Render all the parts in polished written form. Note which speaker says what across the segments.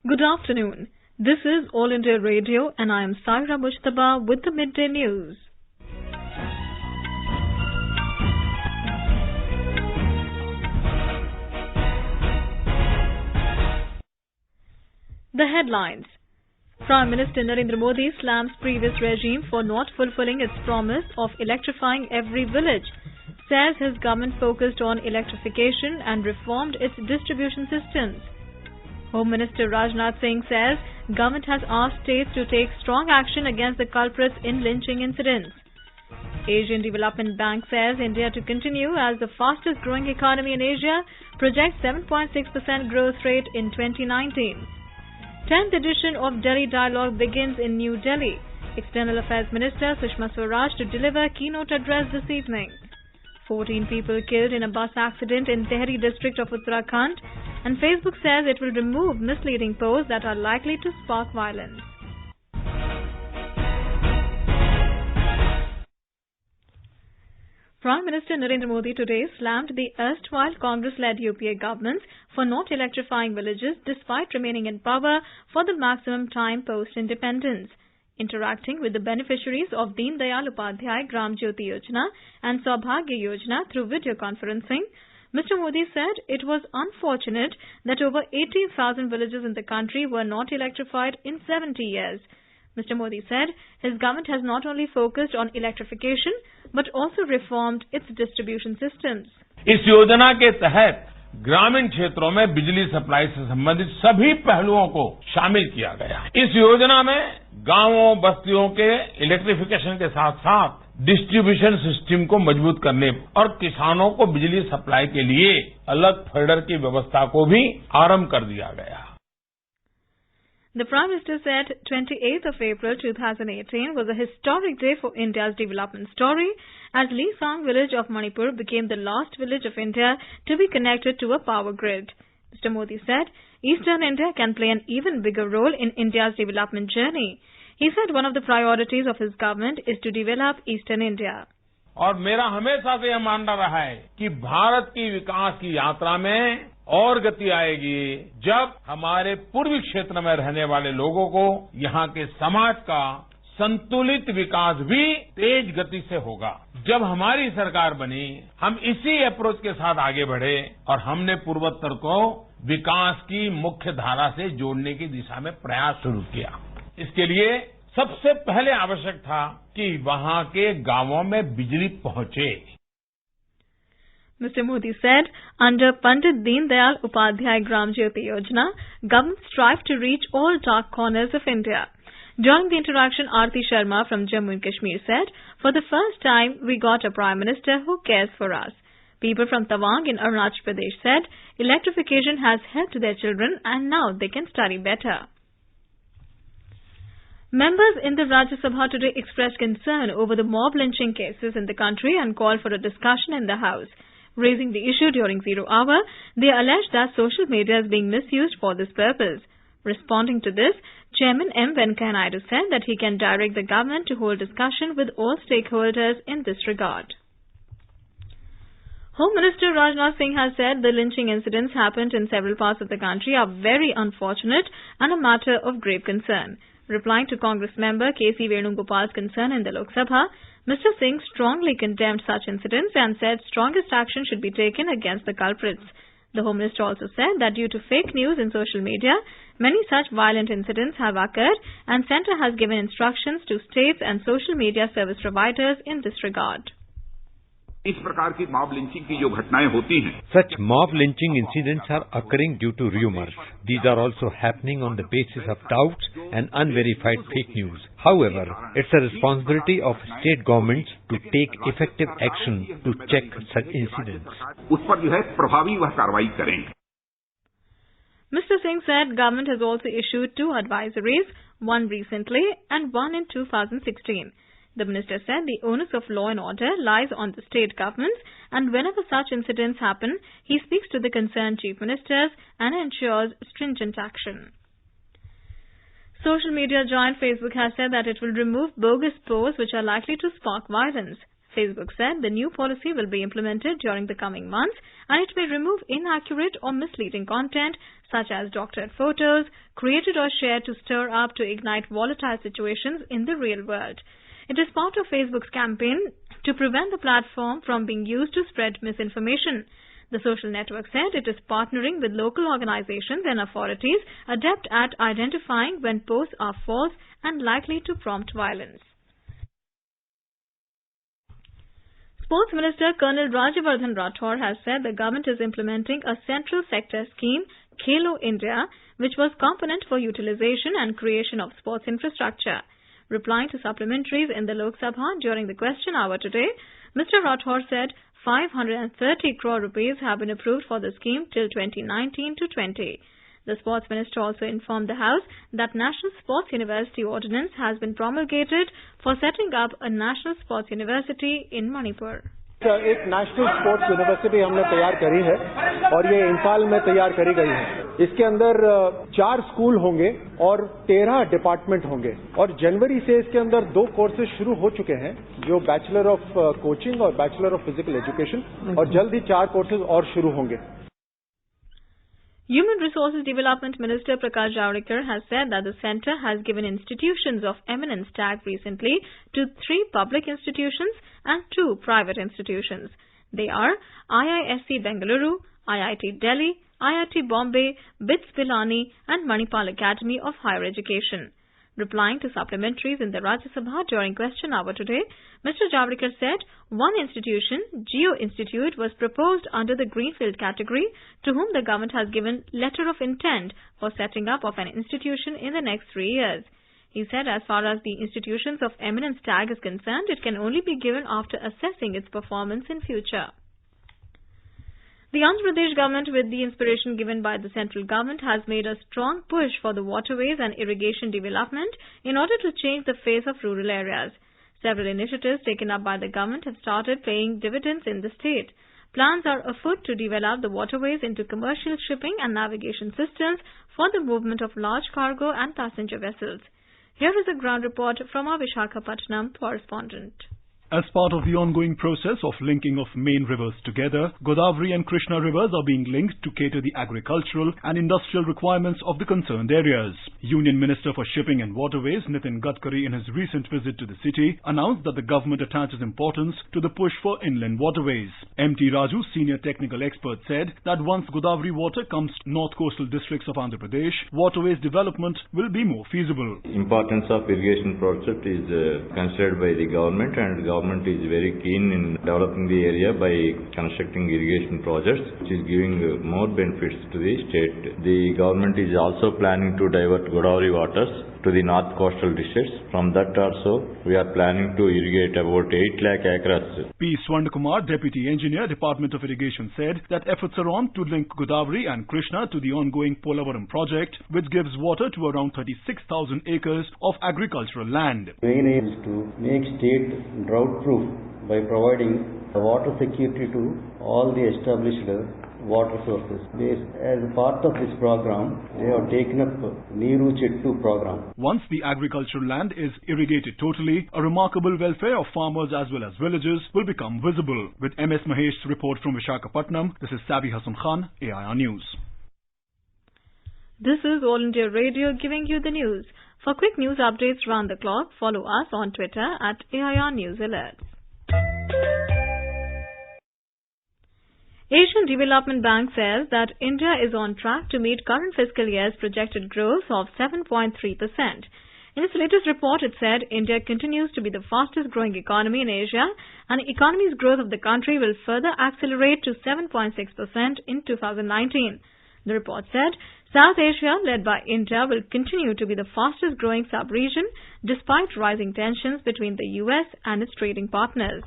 Speaker 1: Good afternoon. This is All India Radio and I am Saira Mushtaba with the Midday News. The headlines. Prime Minister Narendra Modi slams previous regime for not fulfilling its promise of electrifying every village. Says his government focused on electrification and reformed its distribution systems. Home Minister Rajnath Singh says government has asked states to take strong action against the culprits in lynching incidents. Asian Development Bank says India to continue as the fastest growing economy in Asia, projects 7.6% growth rate in 2019. 10th edition of Delhi Dialogue begins in New Delhi. External Affairs Minister Sushma Swaraj to deliver keynote address this evening. 14 people killed in a bus accident in Tehri district of Uttarakhand, and Facebook says it will remove misleading posts that are likely to spark violence. Prime Minister Narendra Modi today slammed the erstwhile Congress-led UPA governments for not electrifying villages despite remaining in power for the maximum time post-independence. Interacting with the beneficiaries of Deen Dayal Upadhyay Gram Jyoti Yojana and Saubhagya Yojana through video conferencing, Mr. Modi said it was unfortunate that over 18,000 villages in the country were not electrified in 70 years. Mr. Modi said his government has not only focused on electrification but also reformed its distribution systems.
Speaker 2: इस योजना के तहत ग्रामीण क्षेत्रों में बिजली supply से संबंधित सभी पहलुओं को शामिल किया गया। इस योजना में गांवों बस्तियों के इलेक्ट्रिफिकेशन के साथ साथ डिस्ट्रीब्यूशन सिस्टम को मजबूत करने और किसानों को बिजली सप्लाई के लिए अलग फीडर की व्यवस्था को भी आरंभ कर दिया गया।
Speaker 1: The Prime Minister said 28th of April 2018 was a historic day for India's development story as Lisang village of Manipur became the last village of India to be connected to a power grid. Mr. Modi said Eastern India can play an even bigger role in India's development journey. He said one of the priorities of his government is to develop Eastern India.
Speaker 2: और मेरा हमेशा से यह मानना रहा है कि भारत की विकास की यात्रा में और गति आएगी जब हमारे पूर्वी क्षेत्र में रहने वाले लोगों को यहाँ के समाज का संतुलित विकास भी तेज गति से होगा। जब हमारी सरकार बनी हम इसी अप्रोच के साथ आगे बढ़े और हमने पूर्वोत्तर को विकास की मुख्य धारा से जोड़ने की दिशा में प्रयास शुरू किया। इसके लिए सबसे पहले आवश्यक था कि वहाँ के गांवों में बिजली पहुंचे।
Speaker 1: Mr. Modi said, under Pandit Deen Dayal Upadhyay Gram Jyoti Yojana, government strive to reach all dark corners of India. During the interaction, Aarti Sharma from Jammu and Kashmir said, for the first time, we got a Prime Minister who cares for us. People from Tawang in Arunachal Pradesh said, electrification has helped their children and now they can study better. Members in the Rajya Sabha today expressed concern over the mob lynching cases in the country and called for a discussion in the House. Raising the issue during zero hour, they alleged that social media is being misused for this purpose. Responding to this, Chairman M. Venkaiah Naidu said that he can direct the government to hold discussion with all stakeholders in this regard. Home Minister Rajnath Singh has said the lynching incidents happened in several parts of the country are very unfortunate and a matter of grave concern. Replying to Congress member K.C. Venugopal's concern in the Lok Sabha, Mr. Singh strongly condemned such incidents and said strongest action should be taken against the culprits. The Home Minister also said that due to fake news in social media, many such violent incidents have occurred and Centre has given instructions to states and social media service providers in this regard.
Speaker 3: इस प्रकार की mob lynching की जो घटनाएं होती हैं,
Speaker 4: such mob lynching incidents are occurring due to rumors. These are also happening on the basis of doubts and unverified fake news. However, it's a responsibility of state governments to take effective action to check such incidents.
Speaker 3: उस पर जो है प्रभावी वह कार्रवाई करें.
Speaker 1: Mr. Singh said government has also issued 2 advisories, one recently and one in 2016. The minister said the onus of law and order lies on the state governments and whenever such incidents happen, he speaks to the concerned chief ministers and ensures stringent action. Social media giant Facebook has said that it will remove bogus posts which are likely to spark violence. Facebook said the new policy will be implemented during the coming months and it may remove inaccurate or misleading content such as doctored photos created or shared to stir up to ignite volatile situations in the real world. It is part of Facebook's campaign to prevent the platform from being used to spread misinformation. The social network said it is partnering with local organizations and authorities adept at identifying when posts are false and likely to prompt violence. Sports Minister Colonel Rajyavardhan Rathore has said the government is implementing a central sector scheme, Khelo India, which was component for utilization and creation of sports infrastructure. Replying to supplementaries in the Lok Sabha during the question hour today, Mr. Rathore said 530 crore rupees have been approved for the scheme till 2019-20. The Sports Minister also informed the House that National Sports University Ordinance has been promulgated for setting up a National Sports University in Manipur.
Speaker 5: एक national sports university हमने तैयार करी है और ये इम्फाल में तैयार करी गई है। इसके अंदर 4 स्कूल होंगे और 13 डिपार्टमेंट होंगे और जनवरी से इसके अंदर 2 कोर्सेज शुरू हो चुके हैं, जो बैचलर ऑफ कोचिंग और बैचलर ऑफ फिजिकल एजुकेशन, और जल्द ही 4 कोर्सेज और शुरू होंगे।
Speaker 1: Human Resources Development Minister Prakash Javadekar has said that the centre has given institutions of eminence tag recently to 3 public institutions and 2 private institutions. They are IISc Bengaluru, IIT Delhi, IIT Bombay, BITS Pilani and Manipal Academy of Higher Education. Replying to supplementaries in the Rajya Sabha during question hour today, Mr. Javadekar said one institution, Geo Institute, was proposed under the Greenfield category, to whom the government has given letter of intent for setting up of an institution in the next 3 years. He said as far as the institutions of eminence tag is concerned, it can only be given after assessing its performance in future. The Andhra Pradesh government, with the inspiration given by the central government, has made a strong push for the waterways and irrigation development in order to change the face of rural areas. Several initiatives taken up by the government have started paying dividends in the state. Plans are afoot to develop the waterways into commercial shipping and navigation systems for the movement of large cargo and passenger vessels. Here is a ground report from our Visakhapatnam correspondent.
Speaker 6: As part of the ongoing process of linking of main rivers together, Godavari and Krishna rivers are being linked to cater the agricultural and industrial requirements of the concerned areas. Union Minister for Shipping and Waterways Nitin Gadkari, in his recent visit to the city, announced that the government attaches importance to the push for inland waterways. M.T. Raju, senior technical expert, said that once Godavari water comes to north coastal districts of Andhra Pradesh, waterways development will be more feasible.
Speaker 7: Importance of irrigation project is considered by the government, and the government is very keen in developing the area by constructing irrigation projects, which is giving more benefits to the state. The government is also planning to divert Godavari waters to the north coastal districts. From that also, we are planning to irrigate about 8 lakh acres.
Speaker 6: P. Swarnakumar, Deputy Engineer, Department of Irrigation, said that efforts are on to link Godavari and Krishna to the ongoing Polavaram project, which gives water to around 36,000 acres of agricultural land.
Speaker 8: The main aim is to make state drought-proof by providing water security to all the established water sources. As part of this program, they have taken up Neeru Chettu program.
Speaker 6: Once the agricultural land is irrigated totally, a remarkable welfare of farmers as well as villagers will become visible. With MS Mahesh's report from Visakhapatnam, this is Sabi Hassan Khan, AIR News.
Speaker 1: This is All India Radio giving you the news. For quick news updates round the clock, follow us on Twitter at AIR News Alerts. Asian Development Bank says that India is on track to meet current fiscal year's projected growth of 7.3%. In its latest report, it said India continues to be the fastest growing economy in Asia, and the economy's growth of the country will further accelerate to 7.6% in 2019. The report said South Asia, led by India, will continue to be the fastest growing sub-region despite rising tensions between the US and its trading partners.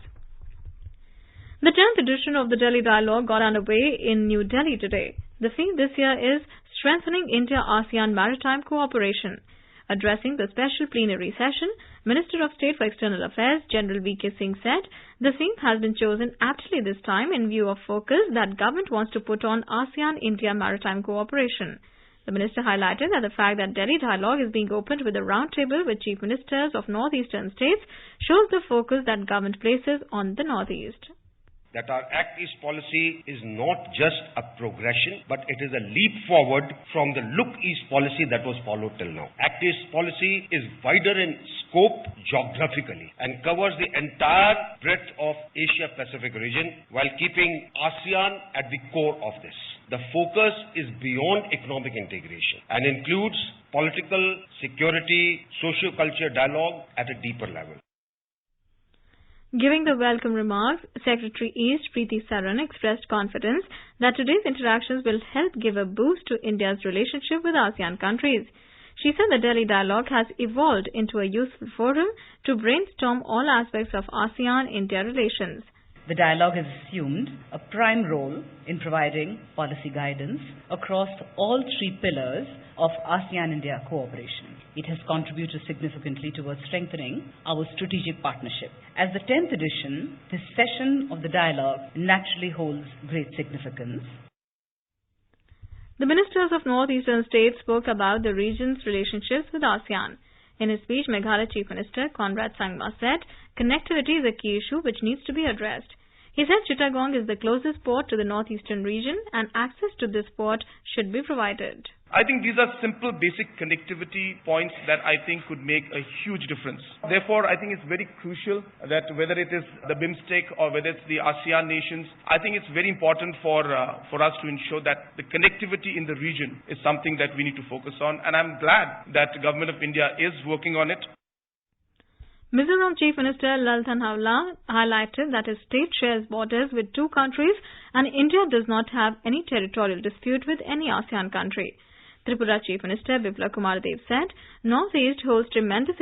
Speaker 1: The 10th edition of the Delhi Dialogue got underway in New Delhi today. The theme this year is Strengthening India-ASEAN Maritime Cooperation. Addressing the special plenary session, Minister of State for External Affairs General V.K. Singh said the theme has been chosen aptly this time in view of focus that government wants to put on ASEAN-India maritime cooperation. The minister highlighted that the fact that Delhi dialogue is being opened with a roundtable with chief ministers of northeastern states shows the focus that government places on the northeast.
Speaker 9: That our Act East policy is not just a progression, but it is a leap forward from the Look East policy that was followed till now. Act East policy is wider in scope geographically and covers the entire breadth of Asia-Pacific region while keeping ASEAN at the core of this. The focus is beyond economic integration and includes political, security, socio-culture dialogue at a deeper level.
Speaker 1: Giving the welcome remarks, Secretary East Preeti Saran expressed confidence that today's interactions will help give a boost to India's relationship with ASEAN countries. She said the Delhi dialogue has evolved into a useful forum to brainstorm all aspects of ASEAN-India relations.
Speaker 10: The dialogue has assumed a prime role in providing policy guidance across all three pillars of ASEAN-India cooperation. It has contributed significantly towards strengthening our strategic partnership. As the 10th edition, this session of the dialogue naturally holds great significance.
Speaker 1: The ministers of northeastern states spoke about the region's relationships with ASEAN. In his speech, Meghalaya Chief Minister Conrad Sangma said connectivity is a key issue which needs to be addressed. He said Chittagong is the closest port to the northeastern region and access to this port should be provided.
Speaker 11: I think these are simple, basic connectivity points that I think could make a huge difference. Therefore, I think it's very crucial that whether it is the BIMSTEC or whether it's the ASEAN nations, I think it's very important for us to ensure that the connectivity in the region is something that we need to focus on. And I'm glad that the Government of India is working on it.
Speaker 1: Mizoram Chief Minister Lalthan Hawla highlighted that his state shares borders with two countries and India does not have any territorial dispute with any ASEAN country. Tripura Chief Minister Biplab Kumar Dev said, Northeast holds tremendous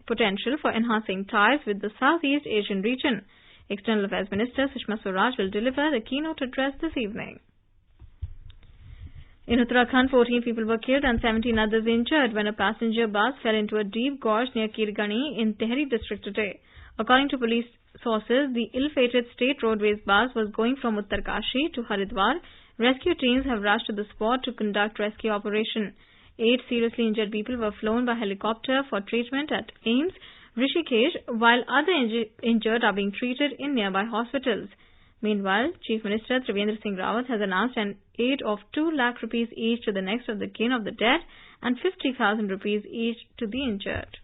Speaker 1: potential for enhancing ties with the Southeast Asian region. External Affairs Minister Sushma Swaraj will deliver the keynote address this evening. In Uttarakhand, 14 people were killed and 17 others injured when a passenger bus fell into a deep gorge near Kirgani in Tehri district today. According to police sources, the ill-fated state roadways bus was going from Uttarkashi to Haridwar. Rescue teams have rushed to the spot to conduct rescue operation. 8 seriously injured people were flown by helicopter for treatment at AIIMS, Rishikesh, while other injured are being treated in nearby hospitals. Meanwhile, Chief Minister Trivendra Singh Rawat has announced an aid of 2 lakh rupees each to the next of the kin of the dead and 50,000 rupees each to the injured.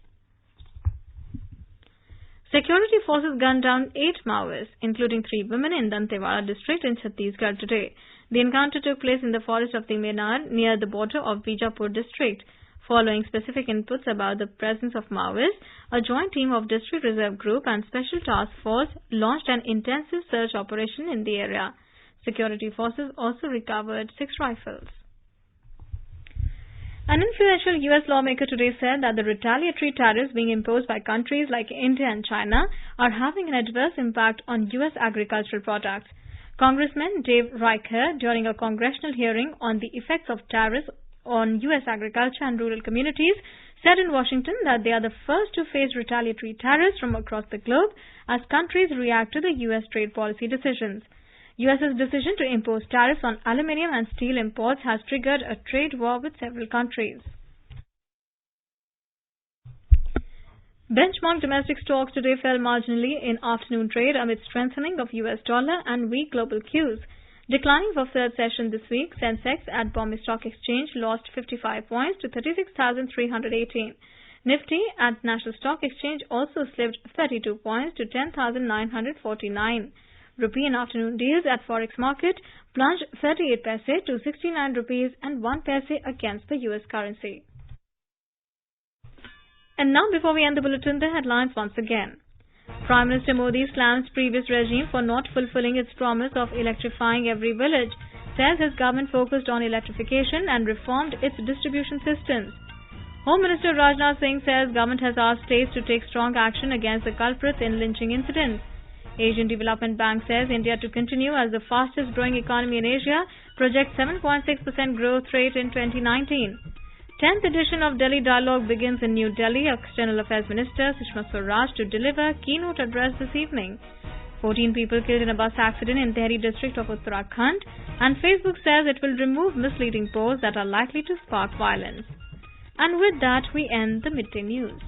Speaker 1: Security forces gunned down 8 Maoists, including 3 women in Dantewada district in Chhattisgarh today. The encounter took place in the forest of the Menar near the border of Bijapur district. Following specific inputs about the presence of Maoists, a joint team of District Reserve Group and Special Task Force launched an intensive search operation in the area. Security forces also recovered 6 rifles. An influential U.S. lawmaker today said that the retaliatory tariffs being imposed by countries like India and China are having an adverse impact on U.S. agricultural products. Congressman Dave Reicher, during a congressional hearing on the effects of tariffs on U.S. agriculture and rural communities, said in Washington that they are the first to face retaliatory tariffs from across the globe as countries react to the U.S. trade policy decisions. U.S.'s decision to impose tariffs on aluminium and steel imports has triggered a trade war with several countries. Benchmark domestic stocks today fell marginally in afternoon trade amid strengthening of U.S. dollar and weak global cues. Declining for third session this week, Sensex at Bombay Stock Exchange lost 55 points to 36,318. Nifty at National Stock Exchange also slipped 32 points to 10,949. Rupee in afternoon deals at Forex market plunged 38 paise to 69 rupees and 1 paise against the US currency. And now, before we end the bulletin, the headlines once again. Prime Minister Modi slams previous regime for not fulfilling its promise of electrifying every village, says his government focused on electrification and reformed its distribution systems. Home Minister Rajnath Singh says government has asked states to take strong action against the culprits in lynching incidents. Asian Development Bank says India to continue as the fastest growing economy in Asia, projects 7.6% growth rate in 2019. 10th edition of Delhi Dialogue begins in New Delhi. External Affairs Minister Sushma Swaraj to deliver keynote address this evening. 14 people killed in a bus accident in Tehri district of Uttarakhand. And Facebook says it will remove misleading posts that are likely to spark violence. And with that, we end the midday news.